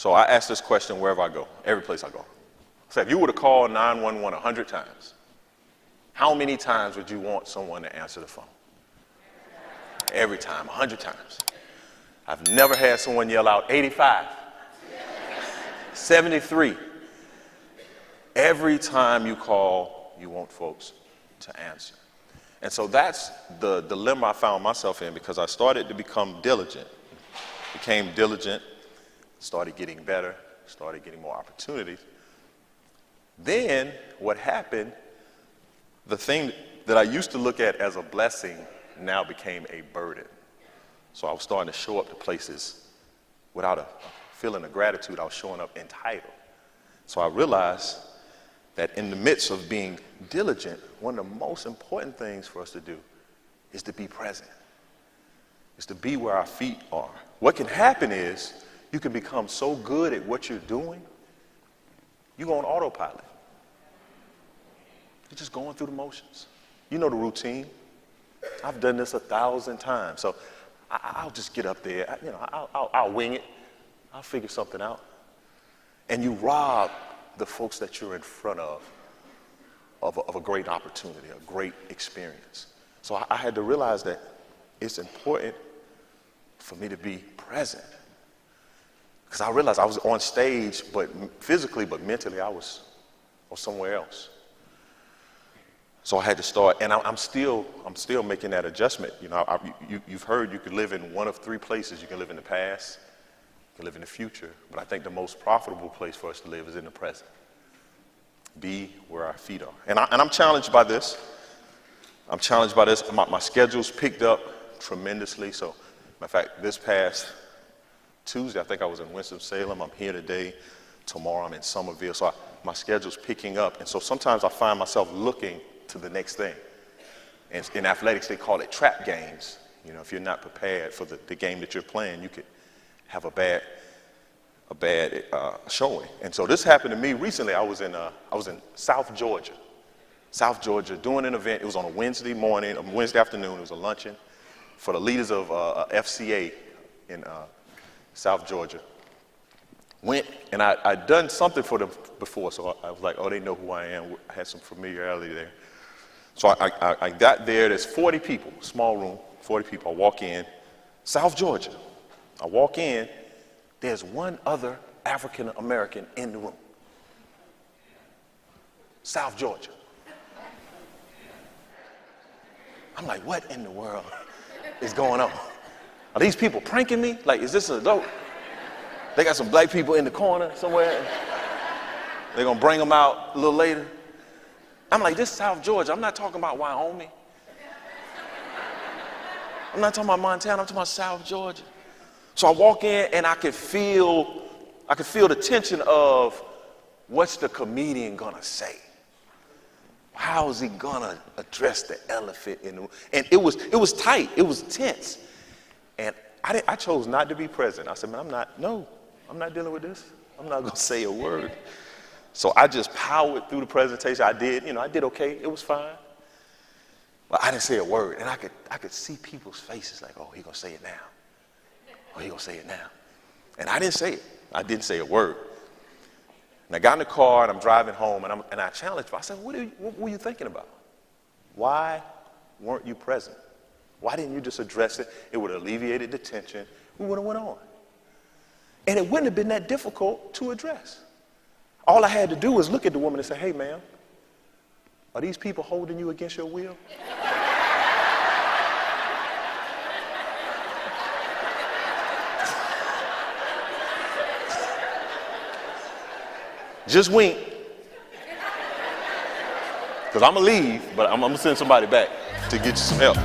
So I ask this question wherever I go, every place I go. So if you were to call 911 100 times, how many times would you want someone to answer the phone? Every time, 100 times. I've never had someone yell out 85, 73. Every time you call, you want folks to answer. And so that's the dilemma I found myself in, because I started to become diligent, became diligent, started getting better, started getting more opportunities. Then what happened, the thing that I used to look at as a blessing now became a burden. So I was starting to show up to places without a feeling of gratitude. I was showing up entitled. So I realized that in the midst of being diligent, one of the most important things for us to do is to be present, is to be where our feet are. What can happen is you can become so good at what you're doing, you go on autopilot. You're just going through the motions. You know the routine. I've done this 1,000 times, so I'll just get up there. I'll wing it. I'll figure something out. And you rob the folks that you're in front of a great opportunity, a great experience. So I had to realize that it's important for me to be present. Because I realized I was on stage, but physically, but mentally, I was somewhere else. So I had to start, and I'm still making that adjustment. You know, you've heard you could live in one of three places. You can live in the past, you can live in the future, but I think the most profitable place for us to live is in the present. Be where our feet are. And I'm challenged by this. I'm challenged by this. My schedule's picked up tremendously. So, matter of fact, this past Tuesday, I think I was in Winston-Salem. I'm here today. Tomorrow, I'm in Somerville. So my schedule's picking up. And so sometimes I find myself looking to the next thing. And in athletics, they call it trap games. You know, if you're not prepared for the game that you're playing, you could have a bad showing. And so this happened to me recently. I was in South Georgia, doing an event. It was on a Wednesday morning, a Wednesday afternoon. It was a luncheon for the leaders of FCA in South Georgia. Went, and I'd done something for them before, so I was like, oh, they know who I am. I had some familiarity there. So I got there. There's 40 people, small room, 40 people. I walk in, South Georgia. I walk in. There's one other African American in the room. South Georgia. I'm like, what in the world is going on? Are these people pranking me? Like, is this an adult? They got some black people in the corner somewhere. They're going to bring them out a little later. I'm like, this is South Georgia. I'm not talking about Wyoming. I'm not talking about Montana. I'm talking about South Georgia. So I walk in and I could feel the tension of what's the comedian gonna say? How is he gonna address the elephant in the room? And it was tight, it was tense. And I chose not to be present. I said, man, I'm not dealing with this. I'm not gonna say a word. So I just powered through the presentation. I did okay, it was fine. But I didn't say a word. And I could see people's faces like, oh, he gonna say it now. Oh, he gonna say it now. And I didn't say it. I didn't say a word. And I got in the car and I'm driving home and I challenged him. I said, what were you thinking about? Why weren't you present? Why didn't you just address it? It would have alleviated the tension. We would have went on. And it wouldn't have been that difficult to address. All I had to do was look at the woman and say, hey, ma'am, are these people holding you against your will? Just wink, because I'm going to leave, but I'm going to send somebody back to get you some help.